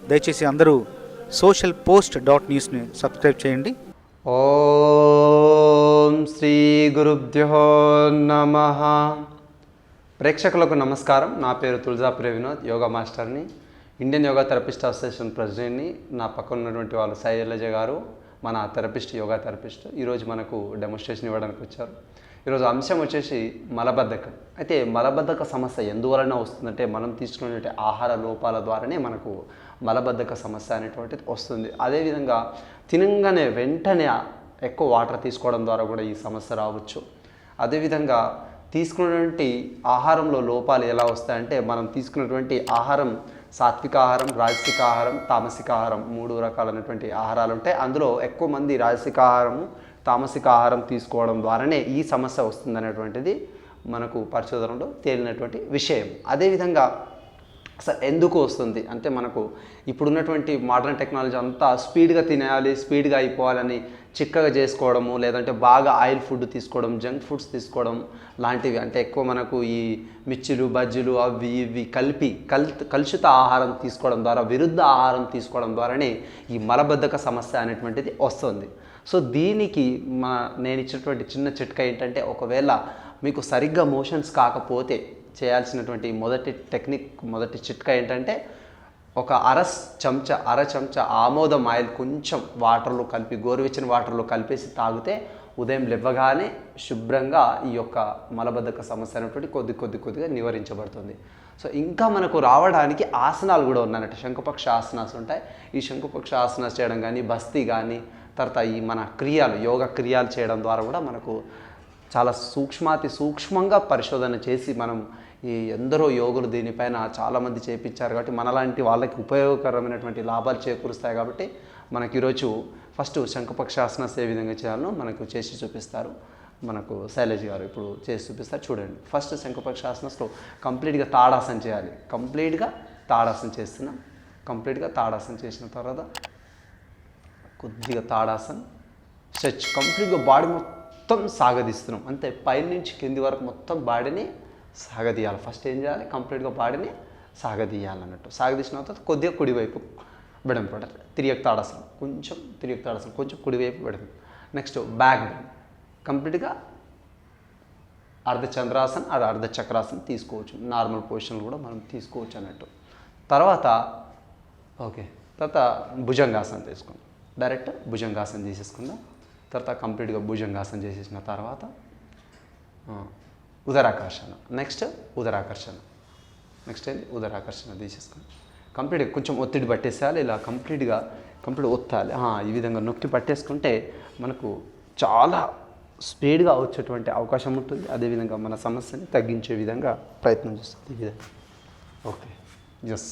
దయచేసి అందరూ social post dot న్యూస్ని సబ్స్క్రైబ్ చేయండి. ఓం శ్రీ గురుభ్యో నమః. ప్రేక్షకులకు నమస్కారం. నా పేరు తులజాపురి వినోద్, యోగా మాస్టర్ని, ఇండియన్ యోగా థెరపిస్ట్ అసోసియేషన్ ప్రెసిడెంట్ని. నా పక్కన ఉన్నటువంటి వాళ్ళు శైలజ గారు, మన థెరపిస్ట్, యోగా థెరపిస్ట్. ఈరోజు మనకు డెమోన్స్ట్రేషన్ ఇవ్వడానికి వచ్చారు. ఈరోజు అంశం వచ్చేసి మలబద్ధకం. అయితే మలబద్ధక సమస్య ఎందువలన వస్తుందంటే మనం తీసుకునే ఆహార లోపాల ద్వారానే మనకు మలబద్ధక సమస్య అనేటువంటిది వస్తుంది. అదేవిధంగా తినంగానే వెంటనే ఎక్కువ వాటర్ తీసుకోవడం ద్వారా కూడా ఈ సమస్య రావచ్చు. అదేవిధంగా తీసుకున్నటువంటి ఆహారంలో లోపాలు ఎలా వస్తాయంటే మనం తీసుకున్నటువంటి ఆహారం సాత్విక ఆహారం, రాజసిక ఆహారం, తామసిక ఆహారం, 3 రకాలైనటువంటి ఆహారాలు ఉంటాయి. అందులో ఎక్కువ మంది రాజసిక ఆహారము, తామసిక ఆహారం తీసుకోవడం ద్వారానే ఈ సమస్య వస్తుందనేటువంటిది మనకు పరిశోధనలో తేలినటువంటి విషయం. అదేవిధంగా అసలు ఎందుకు వస్తుంది అంటే మనకు ఇప్పుడున్నటువంటి మోడర్న్ టెక్నాలజీ అంతా స్పీడ్గా తినేయాలి, స్పీడ్గా అయిపోవాలని చిక్కగా చేసుకోవడము, లేదంటే బాగా ఆయిల్ ఫుడ్ తీసుకోవడం, జంక్ ఫుడ్స్ తీసుకోవడం లాంటివి, అంటే ఎక్కువ మనకు ఈ మిర్చిలు, బజ్జీలు అవి ఇవి కలిపి కలుషిత ఆహారం తీసుకోవడం ద్వారా, విరుద్ధ ఆహారం తీసుకోవడం ద్వారానే ఈ మలబద్ధక సమస్య అనేటువంటిది వస్తుంది. సో దీనికి నేను ఇచ్చినటువంటి చిన్న చిట్కా ఏంటంటే, ఒకవేళ మీకు సరిగ్గా మోషన్స్ కాకపోతే చేయాల్సినటువంటి మొదటి చిట్కా ఏంటంటే, ఒక అర చెంచా ఆమోదం ఆయిల్ కొంచెం వాటర్లో కలిపి, గోరువెచ్చని వాటర్లో కలిపేసి తాగితే ఉదయం లేవగానే శుభ్రంగా ఈ యొక్క మలబద్ధక సమస్య అనేటువంటి కొద్దిగా నివారించబడుతుంది. సో ఇంకా మనకు రావడానికి ఆసనాలు కూడా ఉన్నాయన్నట్టు. శంఖపక్ష ఆసనాస్ ఉంటాయి. ఈ శంఖపక్ష ఆసనాస్ చేయడం కానీ, బస్తీ కానీ, తర్వాత ఈ మన యోగా క్రియాలు చేయడం ద్వారా కూడా మనకు చాలా సూక్ష్మంగా పరిశోధన చేసి మనం ఈ ఎందరో యోగులు దీనిపైన చాలామంది చేయించారు కాబట్టి మనలాంటి వాళ్ళకి ఉపయోగకరమైనటువంటి లాభాలు చేకూరుస్తాయి. కాబట్టి మనకి ఈరోజు ఫస్ట్ శంఖపక్షాసనాస్ ఏ విధంగా చేయాలో మనకు చేసి చూపిస్తారు. మనకు శైలజ గారు ఇప్పుడు చేసి చూపిస్తారు, చూడండి. ఫస్ట్ శంఖపక్షాసనాస్లో కంప్లీట్గా తాడాసన చేయాలి. కంప్లీట్గా తాడాసన చేస్తున్నాం. కంప్లీట్గా తాడాసన చేసిన తర్వాత కొద్దిగా తాడాసన స్ట్రెచ్, కంప్లీట్గా బాడీ మొత్తం సాగదీస్తున్నాం. అంతే, పైనుంచి కింది వరకు మొత్తం బాడీని సాగదీయాలి. ఫస్ట్ ఏం చేయాలి, కంప్లీట్గా బాడీని సాగదీయాలన్నట్టు. సాగదీసిన తర్వాత కొద్దిగా కుడివైపు బెడం పడాలి. తిరియక్ తాడాసనం, కొంచెం కుడివైపు బెడం. నెక్స్ట్ బ్యాక్ బెండ్, కంప్లీట్గా అర్ధచంద్రాసన్, అర్ధచక్రాసనం తీసుకోవచ్చు. నార్మల్ పొజిషన్ కూడా మనం తీసుకోవచ్చు అన్నట్టు. తర్వాత భుజంగాసనం తీసుకుందాం. డైరెక్ట్ భుజంగాసనం చేసేసుకుందాం. తర్వాత కంప్లీట్గా భుజంగాసనం చేసేసిన తర్వాత ఉదరాకర్షణ. నెక్స్ట్ ఏంటి, ఉదరాకర్షణ తీసేసుకుందాం. కంప్లీట్గా కొంచెం ఒత్తిడి పట్టేసేయాలి. ఇలా కంప్లీట్ ఒత్తాలి. ఈ విధంగా నొక్కి పట్టేసుకుంటే మనకు చాలా స్పీడ్గా వచ్చేటువంటి అవకాశం ఉంటుంది. అదేవిధంగా మన సమస్యని తగ్గించే విధంగా ప్రయత్నం చేస్తుంది ఈ విధంగా. Okay, yes.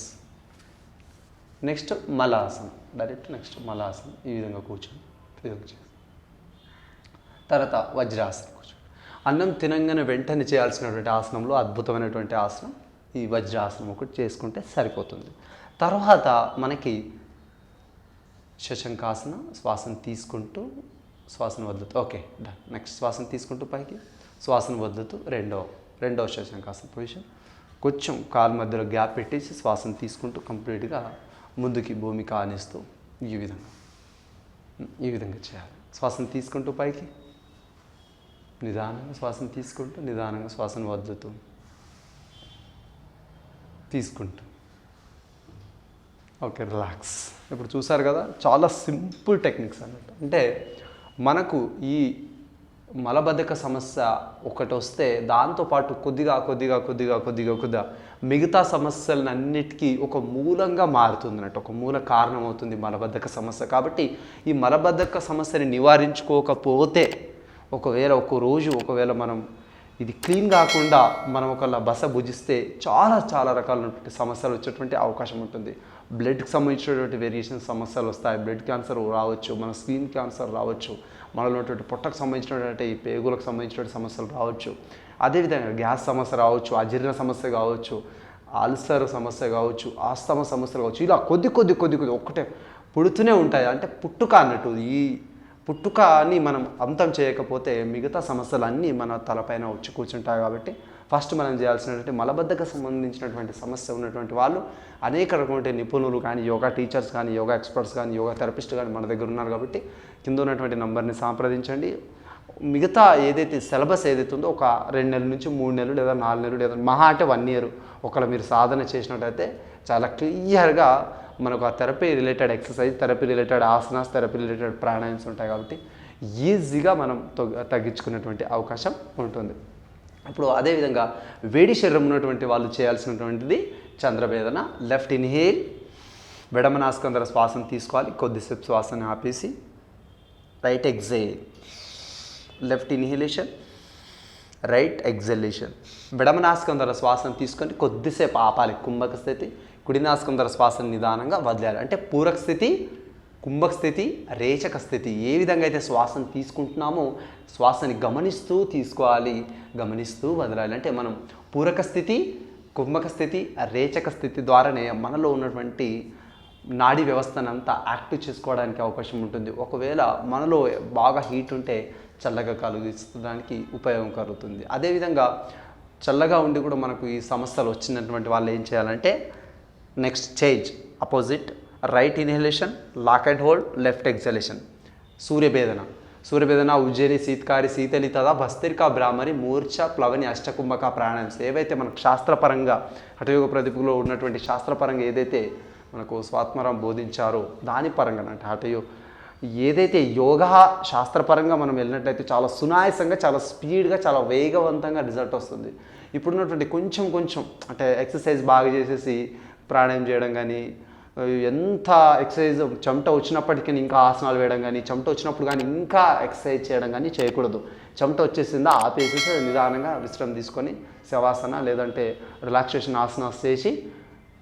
నెక్స్ట్ మలాసనం. నెక్స్ట్ మలాసనం. ఈ విధంగా కూర్చొని తర్వాత వజ్రాసనం కూర్చోండి. అన్నం తినంగానే వెంటనే చేయాల్సినటువంటి ఆసనంలో అద్భుతమైనటువంటి ఆసనం ఈ వజ్రాసనం ఒకటి చేసుకుంటే సరిపోతుంది. తర్వాత మనకి శశంకాసనం, శ్వాసను తీసుకుంటూ శ్వాసను వదులుతూ. Okay, done. నెక్స్ట్ శ్వాసను తీసుకుంటూ పైకి, శ్వాసను వదులుతూ రెండో శశంకాసన పొజిషన్. కొంచెం కాలు మధ్యలో గ్యాప్ పెట్టేసి శ్వాసను తీసుకుంటూ కంప్లీట్గా ముందుకి భూమికి ఆనిస్తూ ఈ విధంగా చేయాలి. శ్వాసను తీసుకుంటూ పైకి, నిదానంగా శ్వాసను తీసుకుంటూ, నిదానంగా శ్వాసను వదులుతూ తీసుకుంటూ. Okay, relax. ఇప్పుడు చూసారు కదా, చాలా సింపుల్ టెక్నిక్స్ అన్నట్టు. అంటే మనకు ఈ మలబద్ధక సమస్య ఒకటి వస్తే దాంతోపాటు కొద్దిగా మిగతా సమస్యలన్నిటికీ ఒక మూలంగా మారుతుంది అన్నట్టు, ఒక మూల కారణం అవుతుంది మలబద్ధక సమస్య. కాబట్టి ఈ మలబద్ధక సమస్యని నివారించుకోకపోతే, ఒకవేళ మనం ఇది క్లీన్ కాకుండా మనం ఒకవేళ బస భుజిస్తే చాలా రకాలైనటువంటి సమస్యలు వచ్చేటువంటి అవకాశం ఉంటుంది. బ్లడ్కి సంబంధించినటువంటి వేరియేషన్ సమస్యలు వస్తాయి. బ్లడ్ క్యాన్సర్ రావచ్చు, మన స్కిన్ క్యాన్సర్ రావచ్చు, మనలో ఉన్నటువంటి పొట్టకు సంబంధించినటువంటి పేగులకు సంబంధించినటువంటి సమస్యలు రావచ్చు. అదేవిధంగా గ్యాస్ సమస్య రావచ్చు, అజీర్ణ సమస్య కావచ్చు, అల్సర్ సమస్య కావచ్చు, ఆస్తమా సమస్యలు కావచ్చు. ఇలా కొద్ది ఒక్కటే పుడుతూనే ఉంటాయి. అంటే పుట్టుక అన్నట్టు. ఈ పుట్టుకని మనం అంతం చేయకపోతే మిగతా సమస్యలన్నీ మన తలపైన వచ్చి కూర్చుంటాయి. కాబట్టి ఫస్ట్ మనం చేయాల్సినటువంటి మలబద్ధక సంబంధించినటువంటి సమస్య ఉన్నటువంటి వాళ్ళు అనేక రకమైన నిపుణులు కానీ, యోగా టీచర్స్ కానీ, యోగా ఎక్స్పర్ట్స్ కానీ, యోగా థెరపిస్ట్ కానీ మన దగ్గర ఉన్నారు కాబట్టి కింద ఉన్నటువంటి నంబర్ని సంప్రదించండి. మిగతా ఏదైతే సిలబస్ ఏదైతే ఉందో ఒక 2 నెలల నుంచి 3 నెలలు లేదా 4 నెలలు లేదా మహా అంటే 1 ఇయర్ ఒకవేళ మీరు సాధన చేసినట్టయితే చాలా క్లియర్గా మనకు ఆ therapy related exercise, therapy related asanas, therapy related pranayams ఉంటాయి కాబట్టి ఈజీగా మనం తగ్గించుకునేటువంటి అవకాశం ఉంటుంది. ఇప్పుడు అదేవిధంగా వేడి శరీరం ఉన్నటువంటి వాళ్ళు చేయాల్సినటువంటిది చంద్రవేదన. లెఫ్ట్ ఇన్హేల్, విడమనాస్కందర శ్వాసను తీసుకోవాలి, కొద్దిసేపు శ్వాసను ఆపేసి right exhale. Left inhalation, right exhalation. విడమనాస్కందర శ్వాసను తీసుకొని కొద్దిసేపు ఆపాలి, కుంభక స్థితి. కుడినాస్కందర శ్వాసను నిదానంగా వదిలేయాలి. అంటే పూరక స్థితి, కుంభక స్థితి, రేచక స్థితి. ఏ విధంగా అయితే శ్వాసను తీసుకుంటున్నామో శ్వాసని గమనిస్తూ తీసుకోవాలి, గమనిస్తూ వదలాలి. అంటే మనం పూరక స్థితి, కుంభక స్థితి, రేచక స్థితి ద్వారానే మనలో ఉన్నటువంటి నాడీ వ్యవస్థనంతా యాక్టివ్ చేసుకోవడానికి అవకాశం ఉంటుంది. ఒకవేళ మనలో బాగా హీట్ ఉంటే చల్లగా కలిగించడానికి ఉపయోగం కలుగుతుంది. అదేవిధంగా చల్లగా ఉండి కూడా మనకు ఈ సమస్యలు వచ్చినటువంటి వాళ్ళు ఏం చేయాలంటే next change opposite, right inhalation, lock and hold, left exhalation. Suryabhedana. Suryabhedana, Ujjayi, Sheetkari, Sheetali తదా, భస్త్రికా, భ్రామరి, మూర్ఛ, ప్లవని, అష్టకుంభక ప్రాణాయామ్స్ ఏవైతే మనకు శాస్త్రపరంగా హఠయోగ ప్రదీపంలో ఉన్నటువంటి శాస్త్రపరంగా ఏదైతే మనకు స్వాత్మరాం బోధించారో దాని పరంగా అంటే హఠయో ఏదైతే యోగా శాస్త్రపరంగా మనం వెళ్ళినట్లయితే చాలా సునాయాసంగా, చాలా స్పీడ్గా, చాలా వేగవంతంగా రిజల్ట్ వస్తుంది. ఇప్పుడున్నటువంటి కొంచెం అంటే ఎక్సర్సైజ్ బాగా చేసేసి ప్రాణాయామం చేయడం కానీ, ఎంత ఎక్సర్సైజ్ చెమట వచ్చినప్పటికీ ఇంకా ఆసనాలు వేయడం కానీ, చెమట వచ్చినప్పుడు కానీ ఇంకా ఎక్సర్సైజ్ చేయడం కానీ చేయకూడదు. చెమట వచ్చేసిందా ఆపేసేసి నిదానంగా విశ్రాంతి తీసుకొని శవాసన లేదంటే రిలాక్సేషన్ ఆసనాస్ చేసి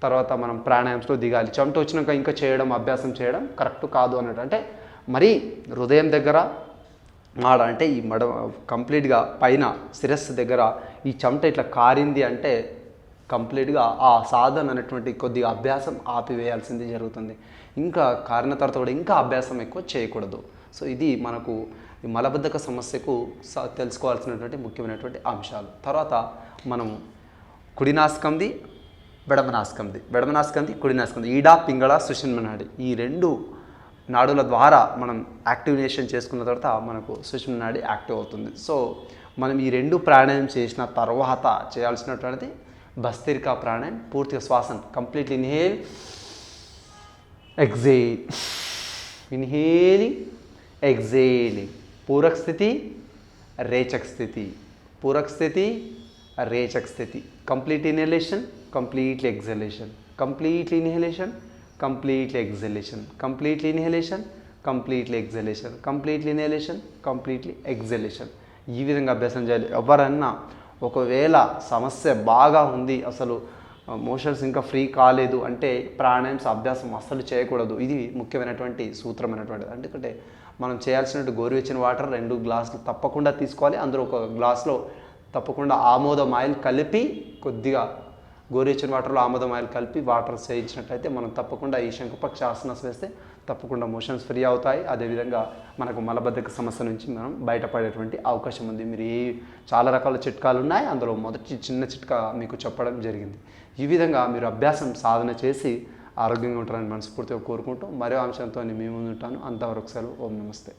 తర్వాత మనం ప్రాణాయామ్స్లో దిగాలి. చెమట వచ్చినాక ఇంకా చేయడం, అభ్యాసం చేయడం కరెక్ట్ కాదు అన్నట్టు. అంటే మరీ హృదయం దగ్గర మాడ అంటే ఈ మడ కంప్లీట్గా పైన శిరస్సు దగ్గర ఈ చెమట ఇట్లా కారింది అంటే కంప్లీట్గా ఆ సాధన అనేటువంటి కొద్దిగా అభ్యాసం ఆపివేయాల్సింది జరుగుతుంది. ఇంకా కారిన తర్వాత కూడా ఇంకా అభ్యాసం ఎక్కువ చేయకూడదు. సో ఇది మనకు ఈ మలబద్ధక సమస్యకు తెలుసుకోవాల్సినటువంటి ముఖ్యమైనటువంటి అంశాలు. తర్వాత మనం కుడినాస్కంది, విడమనాస్కంది, కుడినాస్కంది, ఈడా, పింగళ, సుషుమ్నా నాడి ఈ 2 నాడుల ద్వారా మనం యాక్టివేషన్ చేసుకున్న తర్వాత మనకు సుషుమ్నా నాడి యాక్టివ్ అవుతుంది. సో మనం ఈ 2 ప్రాణాయామం చేసిన తర్వాత చేయాల్సినటువంటిది భస్త్రికా ప్రాణాయామం. పూర్తిగా శ్వాసను completely inhale, exhale, inhaling, exhaling. పూరక స్థితి, రేచక స్థితి, పూరక స్థితి, రేచక స్థితి. Complete inhalation, completely exhalation, completely inhalation, completely exhalation, completely inhalation, completely exhalation, completely inhalation, completely exhalation. ఈ విధంగా అభ్యాసం చేయాలి. ఎవరన్నా ఒకవేళ సమస్య బాగా ఉంది, అసలు మోషన్స్ ఇంకా ఫ్రీ కాలేదు అంటే ప్రాణాయామ్స్ అభ్యాసం అస్సలు చేయకూడదు. ఇది ముఖ్యమైనటువంటి సూత్రమైనటువంటిది. ఎందుకంటే మనం చేయాల్సినట్టు గోరువెచ్చని వాటర్ 2 గ్లాసులు తప్పకుండా తీసుకోవాలి. అందులో ఒక గ్లాస్లో తప్పకుండా ఆమోదం ఆయిల్ కలిపి, కొద్దిగా గోరువెచ్చని వాటర్లో ఆమోదం ఆయిల్ కలిపి వాటర్ చేయించినట్లయితే మనం తప్పకుండా ఈ శంఖపక్ష ఆసనాస్ వేస్తే తప్పకుండా మోషన్స్ ఫ్రీ అవుతాయి. అదేవిధంగా మనకు మలబద్ధక సమస్య నుంచి మనం బయటపడేటువంటి అవకాశం ఉంది. మీరు చాలా రకాల చిట్కాలు ఉన్నాయి, అందులో మొదటి చిన్న చిట్కా మీకు చెప్పడం జరిగింది. ఈ విధంగా మీరు అభ్యాసం సాధన చేసి ఆరోగ్యంగా ఉంటారని మనస్ఫూర్తిగా కోరుకుంటూ మరో అంశంతో మీ ముందు ఉంటాను. అంతవరకు సెలవు. ఓం నమస్తే.